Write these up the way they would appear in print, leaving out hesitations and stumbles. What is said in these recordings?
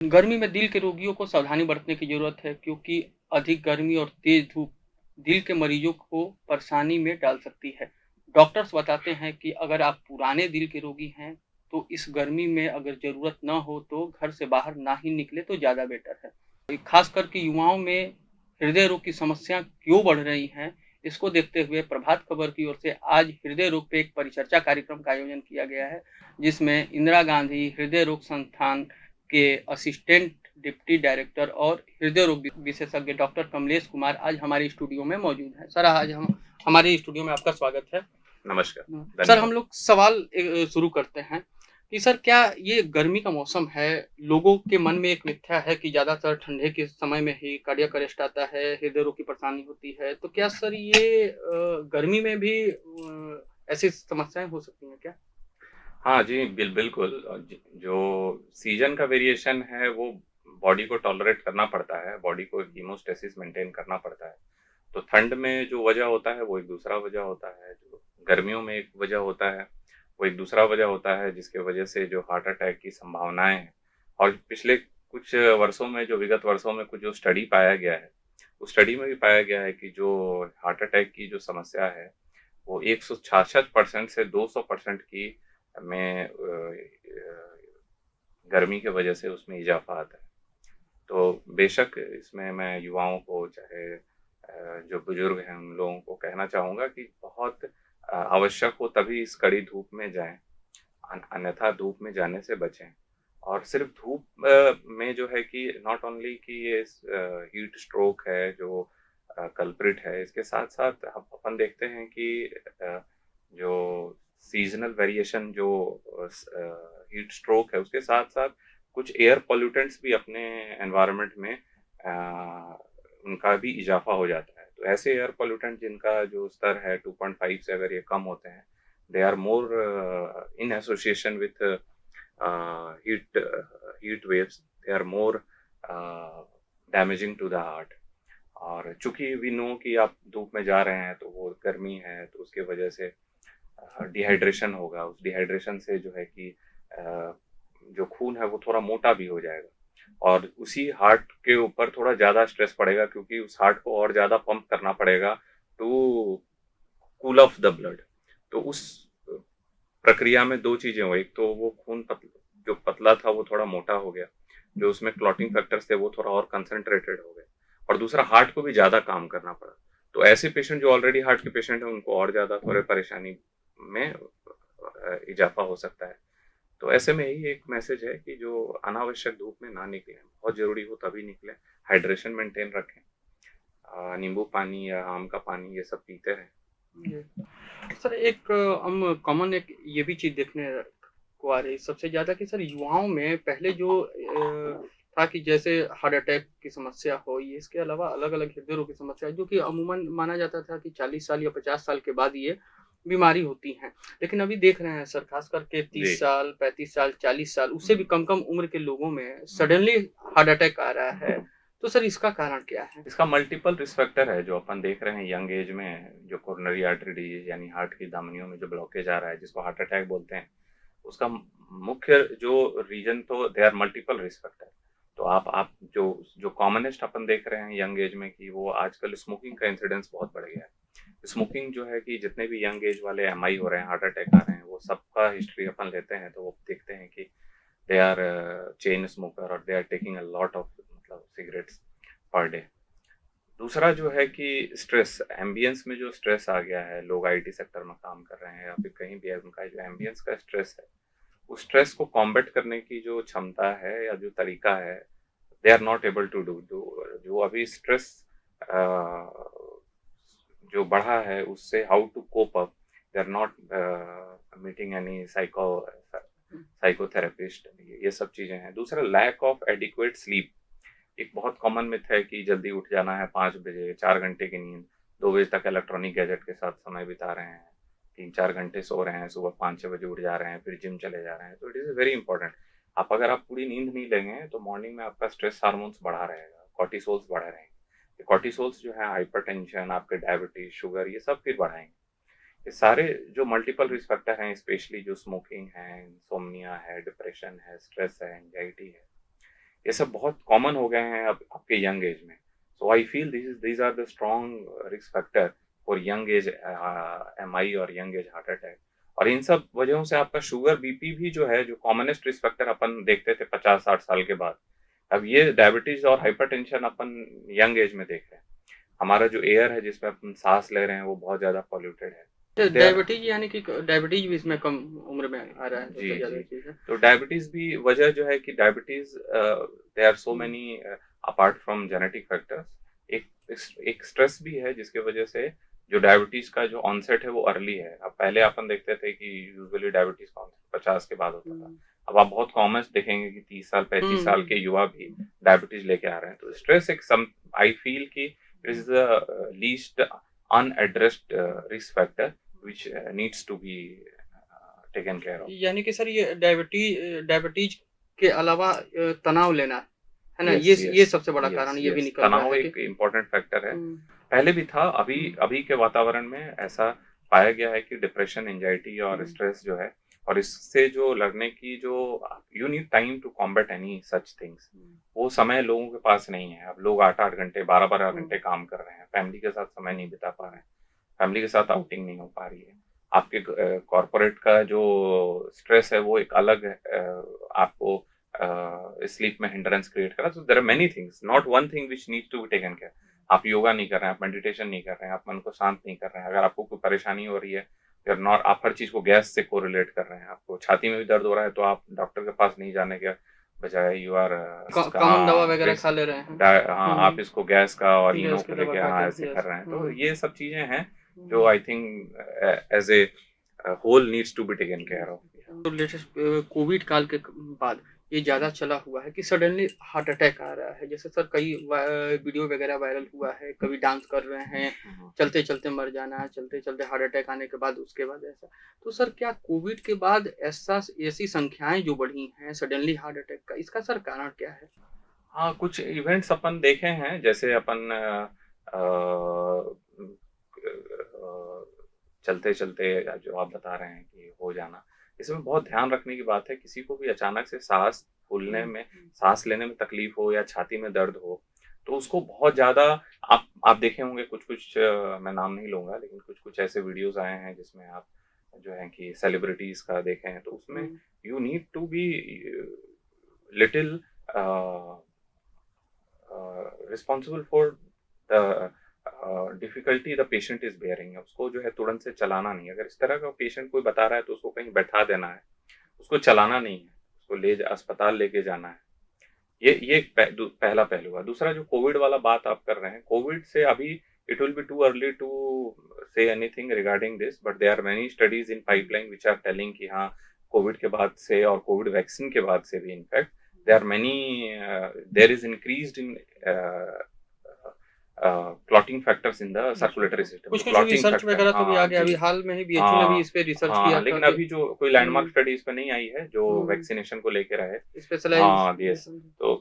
गर्मी में दिल के रोगियों को सावधानी बरतने की ज़रूरत है क्योंकि अधिक गर्मी और तेज़ धूप दिल के मरीजों को परेशानी में डाल सकती है। डॉक्टर्स बताते हैं कि अगर आप पुराने दिल के रोगी हैं, तो इस गर्मी में अगर ज़रूरत ना हो तो घर से बाहर ना ही निकले तो ज़्यादा बेटर है। खास करके युवाओं में हृदय रोग की समस्या क्यों बढ़ रही हैं, इसको देखते हुए प्रभात खबर की ओर से आज हृदय रोग पे एक परिचर्चा कार्यक्रम का आयोजन किया गया है, जिसमें इंदिरा गांधी हृदय रोग संस्थान के असिस्टेंट डिप्टी डायरेक्टर और हृदय रोग विशेषज्ञ डॉक्टर कमलेश कुमार आज हमारे स्टूडियो में मौजूद हैं। सर, आज हम हमारे स्टूडियो में आपका स्वागत है। नमस्कार, सर, हम धन्यवाद। लोग सवाल शुरू करते हैं कि सर, क्या ये गर्मी का मौसम है, लोगों के मन में एक मिथ्या है कि ज़्यादातर ठंडे के समय में ही कार्डियक अरेस्ट आता है, हृदय रोग की परेशानी होती है। तो क्या सर ये गर्मी में भी ऐसी समस्याएँ हो सकती हैं क्या? हाँ जी, बिल्कुल जो सीज़न का वेरिएशन है वो बॉडी को टॉलरेट करना पड़ता है, बॉडी को हीमोस्टेसिस मेंटेन करना पड़ता है। तो ठंड में जो वजह होता है वो एक दूसरा वजह होता है, जो गर्मियों में एक वजह होता है, वो एक दूसरा वजह होता है जिसकी वजह से जो हार्ट अटैक की संभावनाएँ हैं और पिछले कुछ वर्षों में जो विगत वर्षों में कुछ जो स्टडी पाया गया है, उस स्टडी में भी पाया गया है कि जो हार्ट अटैक की जो समस्या है, वो 166% से 200% की में गर्मी की वजह से उसमें इज़ाफ़ा आता है। तो बेशक इसमें मैं युवाओं को चाहे जो बुज़ुर्ग हैं उन लोगों को कहना चाहूँगा कि बहुत आवश्यक हो तभी इस कड़ी धूप में जाएँ, अन्यथा धूप में जाने से बचें। और सिर्फ़ धूप में जो है कि नॉट ओनली कि ये हीट स्ट्रोक है जो कल्प्रिट है, इसके साथ-साथ अपन देखते हैं कि जो सीज़नल वेरिएशन जो हीट स्ट्रोक है, उसके साथ-साथ कुछ एयर पॉल्यूटेंट्स भी अपने एनवायरनमेंट में उनका भी इज़ाफ़ा हो जाता है। तो ऐसे एयर पॉल्यूटेंट जिनका जो स्तर है 2.5 से अगर ये कम होते हैं, they are more in association with heat waves, they are more damaging to the heart. और चूँकि वी नो कि आप धूप में जा रहे हैं तो वो गर्मी है तो उसकी वजह से डिहाइड्रेशन होगा, उस डिहाइड्रेशन से जो है कि अ, जो खून है वो थोड़ा मोटा भी हो जाएगा और उसी हार्ट के ऊपर थोड़ा ज़्यादा स्ट्रेस पड़ेगा क्योंकि उस हार्ट को और ज़्यादा पंप करना पड़ेगा to cool off the blood. तो उस प्रक्रिया में 2 चीज़ें हुई, एक तो वो खून जो पतला था वो थोड़ा मोटा हो गया, जो उसमें क्लॉटिंग फैक्टर्स थे वो थोड़ा और कंसंट्रेटेड हो गए और दूसरा हार्ट को भी ज़्यादा काम करना पड़ा। तो ऐसे पेशेंट जो ऑलरेडी हार्ट के पेशेंट हैं उनको और ज़्यादा थोड़े परेशानी में इज़ाफ़ा हो सकता है। तो ऐसे में यही एक मैसेज है कि जो अनावश्यक धूप में ना निकलें, बहुत ज़रूरी हो तभी निकलें, हाइड्रेशन मेंटेन रखें। नींबू पानी या आम का पानी ये सब पीते रहें। जी। सर, एक हम कॉमन एक ये भी चीज़ देखने को आ रही है सबसे ज़्यादा कि सर युवाओं में पहले जो था कि जैसे हार्ट अटैक की समस्या हो, ये इसके अलावा अलग-अलग हृदय रोग की समस्या है, जो कि अमूमन माना जाता था कि 40 साल या 50 साल के बाद ये बीमारी होती हैं। लेकिन अभी देख रहे हैं सर, ख़ास करके जी। 30 साल, 35 साल, 40 साल, उससे भी कम-कम उम्र के लोगों में सडनली हार्ट अटैक आ रहा है। तो सर इसका कारण क्या है? इसका मल्टीपल रिस्क फैक्टर है जो अपन देख रहे हैं यंग एज में जो कोरोनरी आर्टरी डिजीज यानी हार्ट की धमनियों में जो ब्लॉकेज आ रहा है जिसको हार्ट अटैक बोलते हैं उसका मुख्य जो रीजन तो they are multiple risk factor. तो आप जो जो कॉमनेस्ट अपन देख रहे हैं यंग एज में कि वो आजकल स्मोकिंग का इंसिडेंस बहुत बढ़ गया है। स्मोकिंग जो है कि जितने भी यंग एज वाले एमआई हो रहे हैं हार्ट अटैक आ रहे हैं वो सबका हिस्ट्री अपन लेते हैं तो वो देखते हैं कि दे आर चेन स्मोकर और they are taking a lot of मतलब सिगरेट्स पर डे। दूसरा जो है कि स्ट्रेस एम्बियंस में जो स्ट्रेस आ गया है, लोग आईटी सेक्टर में काम कर रहे हैं या फिर कहीं भी है, उनका जो एम्बियंस का स्ट्रेस है, उस स्ट्रेस को कॉम्बैट करने की जो क्षमता है या जो तरीका है, they are not able to do. जो अभी स्ट्रेस जो बढ़ा है उससे how to cope up, they are not meeting any psychotherapist, ये सब चीजें हैं। दूसरा लैक ऑफ एडिक्वेट स्लीप, एक बहुत कॉमन मिथ है कि जल्दी उठ जाना है 5 बजे, 4 घंटे की नींद, 2 बजे तक इलेक्ट्रॉनिक गैजेट के साथ समय बिता रहे हैं, 3-4 घंटे सो रहे हैं, सुबह 5-6 बजे उठ जा रहे हैं, फिर जिम चले जा रहे हैं। तो इट इज़ वेरी इंपॉर्टेंट। अगर आप पूरी नींद नहीं लेंगे तो मॉर्निंग में आपका स्ट्रेस हार्मोन्स बढ़ा रहेगा, कॉर्टिसोल्स बढ़े रहेंगे। ये कॉर्टिसोल्स जो है हाइपरटेंशन, आपके डायबिटीज, शुगर ये सब फिर बढ़ाएँगे। ये सारे जो मल्टीपल रिस्क फैक्टर हैं, स्पेशली जो स्मोकिंग है, इंसोम्निया है, डिप्रेशन है, स्ट्रेस है, एंग्जायटी है, ये सब बहुत कॉमन हो गए हैं अब आपके यंग एज में। So I feel these are the strong risk factor for young age MI और यंग एज हार्ट अटैक। और इन सब वजहों से आपका शुगर बीपी भी जो है, जो कॉमनेस्ट रिस्क फैक्टर अपन देखते थे 50-60 साल के बाद, अब ये डायबिटीज और हाइपरटेंशन अपन यंग एज में देख रहे हैं। हमारा जो एयर है जिसमें अपन सांस ले रहे हैं वो बहुत ज्यादा पॉल्यूटेड है। तो दे आर डायबिटीज यानी कि डायबिटीज भी इसमें कम उम्र में आ रहा है, जी सबसे ज्यादा जी। चीज है। तो डायबिटीज भी वजह जो है कि diabetes they are so many apart from genetic factors, एक एक स्ट्रेस भी है जिसके वजह से जो डायबिटीज का जो ऑनसेट है वो अर्ली है। अब पहले अपन देखते थे कि यूजुअली डायबिटीज का ऑनसेट 50 के बाद होता था। अब आप बहुत कॉमन देखेंगे कि 30 साल 35 साल के युवा भी डायबिटीज लेके आ रहे हैं। तो स्ट्रेस एक सम आई फील कि it is the least unaddressed risk factor which needs to be taken care of. यानी कि सर ये डायबिटीज के अलावा तनाव लेना है ना, यस ये यस सबसे बड़ा कारण यस ये भी यस, निकल रहा तनाव है एक कि इम्पोर्टेंट फैक्टर है। पहले भी था, अभी अभी के वातावरण में ऐसा पाया गया है कि डिप्रेशन, एंजाइटी और स्ट्रेस जो है, और इससे जो लड़ने की जो you need time to combat any such things, वो समय लोगों के पास नहीं है। अब लोग 8-8 घंटे 12-12 घंटे काम कर रहे हैं, फैमिली के साथ समय नहीं बिता पा रहे हैं, फैमिली के साथ आउटिंग नहीं हो पा रही है। आपके कॉर्पोरेट का जो स्ट्रेस है वो एक अलग आपको स्लीप में हिंड्रेंस क्रिएट करा। So there are many things, not one thing which needs to be taken care. आप योगा नहीं कर रहे हैं, आप मेडिटेशन नहीं कर रहे हैं, आप मन को शांत नहीं कर रहे हैं, अगर आपको कोई परेशानी हो रही है, you're not, आप हर चीज को गैस से कोरिलेट कर रहे हैं, आपको छाती में भी दर्द हो रहा है तो आप डॉक्टर के पास नहीं जाने के बजाय यू आर कॉमन दवा वगैरह खा ले रहे हैं। हाँ, आप इसको गैस का और इनो गैस को की दवा लेके खा हाँ के, ऐसे यस। कर रहे हैं। तो ये सब चीजें हैं जो I think as a whole needs to be taken care of. तो लेटेस्ट कोविड काल के बाद ये ज़्यादा चला हुआ है कि सडनली हार्ट अटैक आ रहा है। जैसे सर कई वीडियो वगैरह वायरल हुआ है, कभी डांस कर रहे हैं, चलते चलते मर जाना, चलते चलते हार्ट अटैक आने के बाद उसके बाद ऐसा। तो सर क्या कोविड के बाद ऐसी संख्याएं जो बढ़ी हैं सडनली हार्ट अटैक का, इसका सर कारण क्या है? हाँ, कुछ इवेंट्स अपन देखे हैं, जैसे अपन चलते चलते जो आप बता रहे हैं कि हो जाना, इसमें बहुत ध्यान रखने की बात है। किसी को भी अचानक से सांस फूलने में, सांस लेने में तकलीफ हो या छाती में दर्द हो, तो उसको बहुत ज्यादा आप देखे होंगे कुछ कुछ मैं नाम नहीं लूंगा, लेकिन कुछ कुछ ऐसे वीडियोस आए हैं जिसमें आप जो है कि सेलिब्रिटीज का देखे हैं, तो उसमें you need to be little responsible for the difficulty the patient is bearing. उसको जो है तुरंत से चलाना नहीं। अगर इस तरह का पेशेंट कोई बता रहा है तो उसको कहीं बैठा देना है, उसको चलाना नहीं है, उसको अस्पताल लेके जाना है। ये एक पहला पहलू है। दूसरा, जो कोविड वाला बात आप कर रहे हैं, कोविड से अभी it will be too early to say anything regarding this, but there are many studies in pipeline which are telling कि हाँ, कोविड के बाद से और कोविड वैक्सीन के बाद से भी in fact there is increased in clotting factors in the circulatory system। कुछ clotting रिसर्च factor, वगैरह तो भी आ हाँ गया, जी, अभी हाल में ही बीएचयू ने भी हाँ इस पे रिसर्च हाँ, किया था लेकिन कि अभी जो कोई लैंडमार्क स्टडी इस पे नहीं आई है जो वैक्सीनेशन को लेकर आए। हाँ यस। तो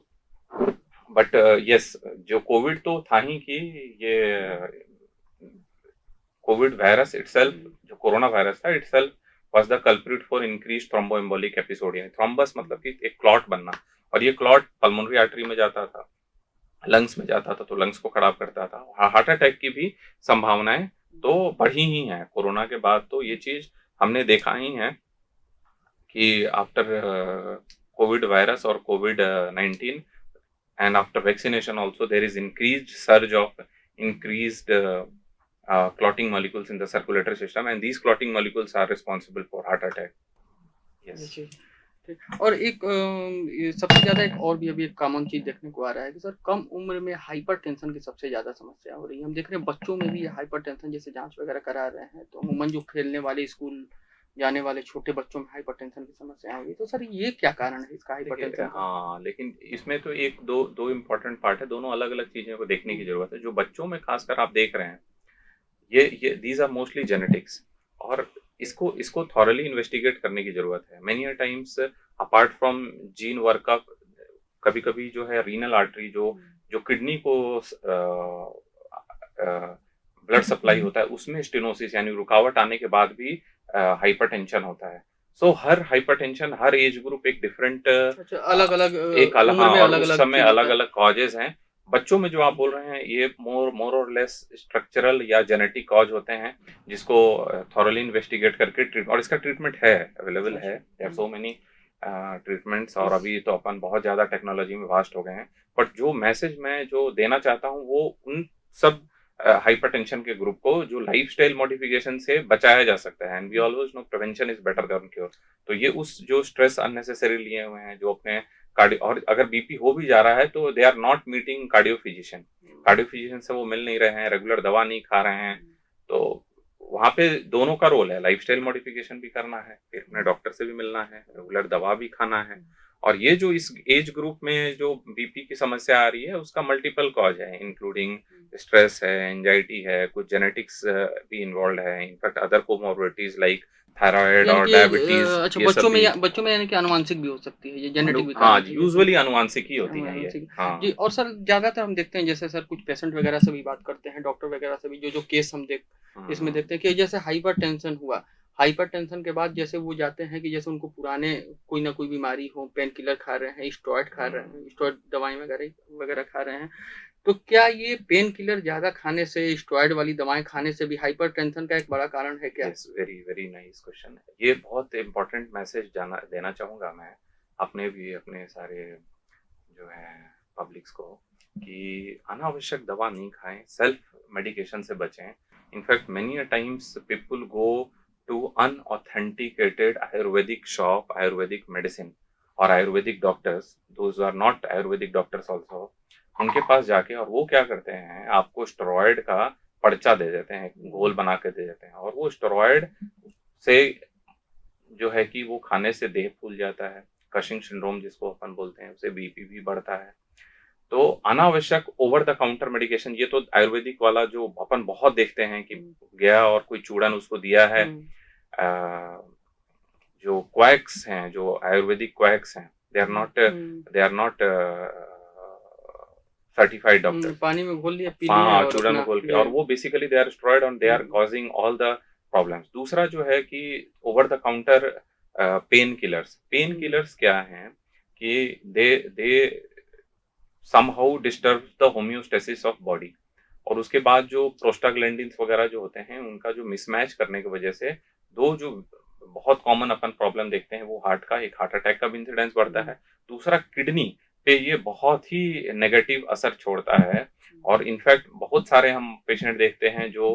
बट यस, जो कोविड तो था ही कि ये कोविड वायरस इटसेल्फ, जो कोरोना वायरस था itself was the culprit for increase thromboembolic episode. यानी थ्रोम्बस मतलब कि एक क्लॉट बनना, और ये क्लॉट पल्मोनरी आर्टरी में जाता था, लंग्स में जाता था, तो लंग्स को खराब करता था। हार्ट अटैक की भी संभावनाएं तो बढ़ी ही हैं कोरोना के बाद। तो ये चीज हमने देखा ही है कि आफ्टर कोविड वायरस और Covid 19 and after vaccination also there is increased surge of increased clotting molecules in the circulatory system, and these clotting molecules are responsible for heart attack. Yes. ठीक। और एक ये सबसे ज्यादा एक और भी अभी एक कॉमन चीज देखने को आ रहा है कि सर कम उम्र में हाइपरटेंशन की सबसे ज्यादा समस्या हो रही है। हम देख रहे हैं बच्चों में भी हाइपरटेंशन जैसे जांच वगैरह करा रहे हैं, तो अमूमन जो खेलने वाले, स्कूल जाने वाले छोटे बच्चों में हाइपरटेंशन की समस्या होगी। तो सर ये क्या कारण है इसका हाइपरटेंशन का? हाँ, लेकिन इसमें तो एक दो इम्पोर्टेंट पार्ट है, दोनों अलग अलग चीजों को देखने की जरूरत है। जो बच्चों में खासकर आप देख रहे हैं, ये दीज आर मोस्टली जेनेटिक्स, और इसको इसको थॉरली इन्वेस्टिगेट करने की जरूरत है। Many times apart from gene workup, कभी कभी जो है रीनल आर्टरी, जो किडनी को ब्लड सप्लाई होता है, उसमें स्टेनोसिस यानी रुकावट आने के बाद भी हाइपरटेंशन होता है। सो हर हाइपरटेंशन, हर एज ग्रुप एक डिफरेंट अच्छा, अलग-अलग एक अलग, उम्र हाँ, में और उस अलग-अलग समय चीज़ होता है। अलग-अलग कॉजेज़ हैं। बच्चों में जो आप बोल रहे हैं ये मोर मोर और लेस स्ट्रक्चरल या जेनेटिक कॉज होते हैं, जिसको थॉरोली इन्वेस्टिगेट करके ट्रीट, और इसका ट्रीटमेंट है, अवेलेबल है। अच्छा, there are hmm. So many treatments, और इस अभी तो अपन बहुत ज़्यादा टेक्नोलॉजी में वास्ट हो गए हैं। बट जो मैसेज मैं जो देना चाहता हूँ वो उन सब हाइपरटेंशन के ग्रुप को जो लाइफस्टाइल मॉडिफिकेशन से बचाया जा सकता है, and we hmm, always know prevention is better than cure. तो ये उस जो स्ट्रेस अननेसेसरी लिए हुए हैं, जो अपने कार्डियो, और अगर बीपी हो भी जा रहा है तो they are not meeting cardio physician, hmm, cardio physician से वो मिल नहीं रहे हैं, रेगुलर दवा नहीं खा रहे हैं। हुँ, तो वहाँ पे दोनों का रोल है, लाइफस्टाइल मॉडिफिकेशन भी करना है, फिर अपने हुँ, डॉक्टर से भी मिलना है, रेगुलर दवा भी खाना है। और ये जो इस एज ग्रुप में जो बीपी की समस्या आ रही है उसका मल्टीपल कॉज है, इंक्लूडिंग हुँ। स्ट्रेस है, एंजाइटी है, कुछ जेनेटिक्स भी इन्वॉल्व है, in fact other comorbidities like thyroid यानी और कि डायबिटीज, अच्छा, ये सब भी। बच्चों में यानी कि आनुवांशिक भी हो सकती है, ये जेनेटिक भी हाँ, कारण है जैसे। यूजुअली आनुवांशिक ही अच्छा, होती हैं ये। आनुवांशिक। जी, हाँ। और सर ज़्यादातर हम देखते हैं जैसे सर कुछ पेशेंट वगैरह से भी बात करते हैं, डॉक्टर वगैरह से भी जो केस हम इसमें हम्म। देखते हैं कि जैसे हाइपरटेंशन हुआ, हाइपरटेंशन के बाद जैसे वो जाते हैं कि जैसे उनको पुराने कोई ना कोई बीमारी हो, पेन किलर खा रहे हैं, स्टेरॉइड खा रहे हैं, स्टेरॉइड दवाएँ वगैरह वगैरह खा रहे हैं। तो क्या ये पेन किलर ज़्यादा खाने से, स्टेरॉइड वाली दवाएँ खाने से भी हाइपरटेंशन का एक बड़ा कारण है क्या? Yes, very very nice question है ये। बहुत इंपॉर्टेंट मैसेज जाना देना चाहूंगा मैं अपने भी, अपने सारे जो है पब्लिक्स को, कि अनावश्यक दवा नहीं खाएं, सेल्फ मेडिकेशन से बचें। In fact many a times people go to unauthenticated ayurvedic shop, ayurvedic medicine और ayurvedic doctors, those are not ayurvedic doctors also, उनके पास जाके, और वो क्या करते हैं, आपको स्टेरॉइड का पर्चा दे देते हैं, घोल बना के दे देते हैं, और वो स्टेरॉइड से जो है कि वो खाने से देह फूल जाता है, कशिंग सिंड्रोम जिसको अपन बोलते हैं, उससे बीपी भी बढ़ता है। तो अनावश्यक ओवर द काउंटर मेडिकेशन, ये तो आयुर्वेदिक वाला जो अपन बहुत देखते हैं कि हुँ, गया और कोई चूड़न उसको दिया है। हुँ, अ, जो क्वैक्स हैं, जो आयुर्वेदिक क्वैक्स हैं, hmm, they are not certified hmm, doctors. पानी में घोल लिया, पी लिए हाँ, और चूड़ा में अपना घोल के, ये और वो बेसिकली दे आर स्टेरॉइड और they are hmm, causing all the problems. दूसरा जो है कि over the counter pain hmm, killers क्या हैं कि they somehow disturb the homeostasis of body, और उसके बाद जो प्रोस्टाग्लैंडिन्स वगैरह जो होते हैं उनका जो मिसमैच करने की वजह से दो जो बहुत कॉमन अपन प्रॉब्लम देखते हैं, वो हार्ट का, एक हार्ट अटैक का भी इंसिडेंस बढ़ता हुँ, है, दूसरा किडनी पे ये बहुत ही नेगेटिव असर छोड़ता है। और इनफैक्ट बहुत सारे हम पेशेंट देखते हैं जो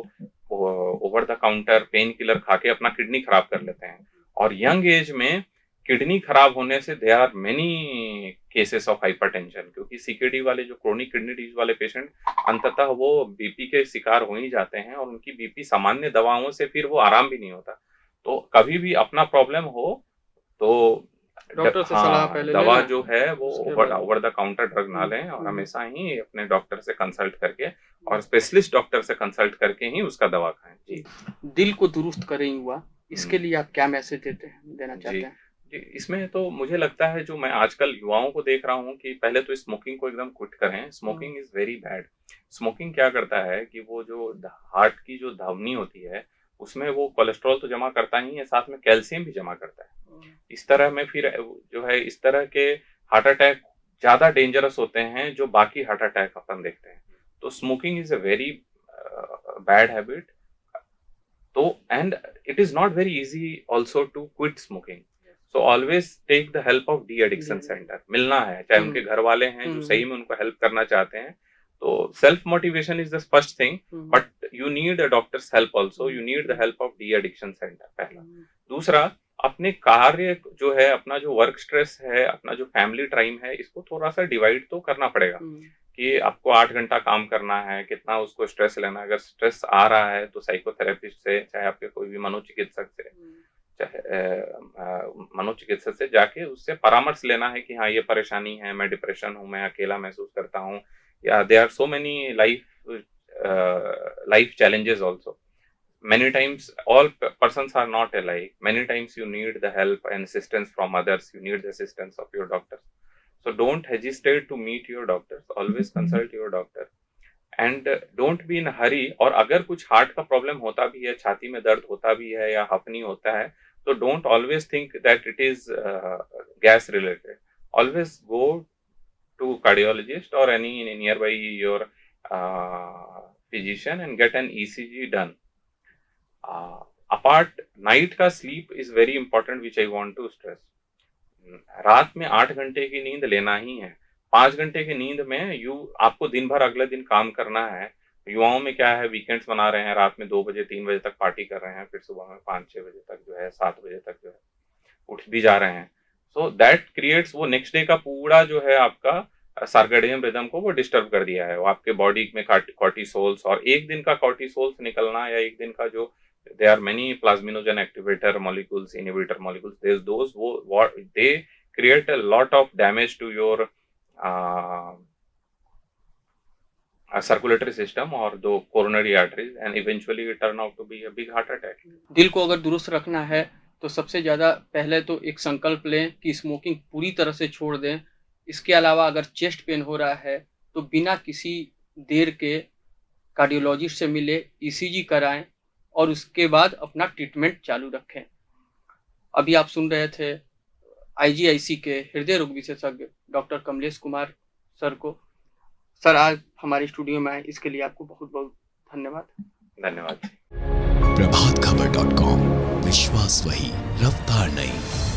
over the counter pain killer खा के अपना किडनी खराब कर लेते हैं, और यंग एज में किडनी खराब होने से there are many cases of hypertension, क्योंकि सीकेडी वाले जो क्रोनिक किडनी डिजीज वाले पेशेंट अंततः वो बीपी के शिकार हो ही जाते हैं, और उनकी बीपी सामान्य दवाओं से फिर वो आराम भी नहीं होता। तो कभी भी अपना प्रॉब्लम हो तो डॉक्टर से सलाह हाँ, पहले दवा लेना, जो है वो उसके ओवर बाद ओवर द काउंटर ड्रग ना हुँ, लें, और हुँ, हमेशा ही अपने डॉक्टर से कंसल्ट करके हुँ, और स्पेशलिस्ट डॉक्टर से कंसल्ट करके ही उसका दवा खाएं। जी। दिल को दुरुस्त करे युवा, इसके हम्म। लिए आप क्या मैसेज देना जी, चाहते हैं? जी, इसमें तो मुझे लगता है, जो मैं आजकल युवाओं को देख रहा हूँ, कि पहले तो स्मोकिंग को एकदम क्विट करें। Hmm, smoking is very bad. Smoking क्या करता है कि वो जो हार्ट की जो धमनी होती है, उसमें वो कोलेस्ट्रॉल तो जमा करता ही है, साथ में कैल्शियम भी जमा करता है। हुँ, इस तरह में फिर जो है, इस तरह के हार्ट अटैक ज़्यादा डेंजरस होते हैं जो बाकी हार्ट अटैक अपन देखते हैं। तो smoking is a very bad habit. तो and it is not very easy also to quit smoking. So always take the help of de addiction centre, मिलना है, चाहे हुँ, उनके घर वाले हैं जो हुँ, सही में उनको हेल्प करना चाहते हैं। तो self motivation is the first thing, hmm, but you need a doctor's help also, hmm, you need the hmm, help of de addiction centre, पहला। हुँ, दूसरा, अपने कार्य जो है, अपना जो वर्क स्ट्रेस है, अपना जो फैमिली टाइम है, इसको थोड़ा सा डिवाइड तो करना पड़ेगा, हुँ, कि आपको 8 घंटा काम करना है, कितना उसको स्ट्रेस लेना है। अगर स्ट्रेस आ रहा है तो साइकोथेरेपिस्ट से, चाहे आपके कोई भी मनोचिकित्सक से, हुँ, चाहे मनोचिकित्सक से जाके उससे परामर्श लेना है कि हाँ, ये परेशानी है, मैं डिप्रेशन हूँ, मैं अकेला महसूस करता हूँ, या there are so many life challenges also. Many times all persons are not alike. Many times you need the help and assistance from others, you need the assistance of your doctors. So don't hesitate to meet your doctors, always consult your doctor, and don't be in hurry. और अगर कुछ heart का problem होता भी है, छाती में दर्द होता भी है या हफनी होता है, So don't always think that it is gas related. Always go to cardiologist or any nearby your physician and get an ECG done. Apart, night का sleep is very important, which I want to stress. रात में 8 घंटे की नींद लेना ही है। 5 घंटे की नींद में आपको दिन भर अगले दिन काम करना है। युवाओं में क्या है, वीकेंड्स मना रहे हैं, रात में 2 बजे 3 बजे तक पार्टी कर रहे हैं, फिर सुबह में 5-6 बजे तक जो है, 7 बजे तक जो है उठ भी जा रहे हैं। सो दैट क्रिएट्स, वो नेक्स्ट डे का पूरा जो है आपका सर्केडियन रिदम को वो डिस्टर्ब कर दिया है। वो आपके बॉडी में कॉर्टिसोल्स, और एक दिन का कॉर्टिसोल्स निकलना या एक दिन का जो, there are many plasminogen activator molecules, inhibitor molecules, there's those what they create a lot of damage to your circulatory system or the coronary arteries, and eventually it turn out to be a big heart attack. दिल को अगर दुरुस्त रखना है तो सबसे ज़्यादा पहले तो एक संकल्प लें कि स्मोकिंग पूरी तरह से छोड़ दें। इसके अलावा अगर चेस्ट पेन हो रहा है तो बिना किसी देर के कार्डियोलॉजिस्ट से मिले, ईसीजी कराएं और उसके बाद अपना ट्रीटमेंट चालू रखें। अभी आप सुन रहे थे आईजीआईसी के हृदय रोग विशेषज्ञ डॉक्टर कमलेश कुमार सर को। सर, आज हमारे स्टूडियो में आए, इसके लिए आपको बहुत बहुत धन्यवाद। धन्यवाद। प्रभातखबर.com, विश्वास वही, रफ्तार नहीं।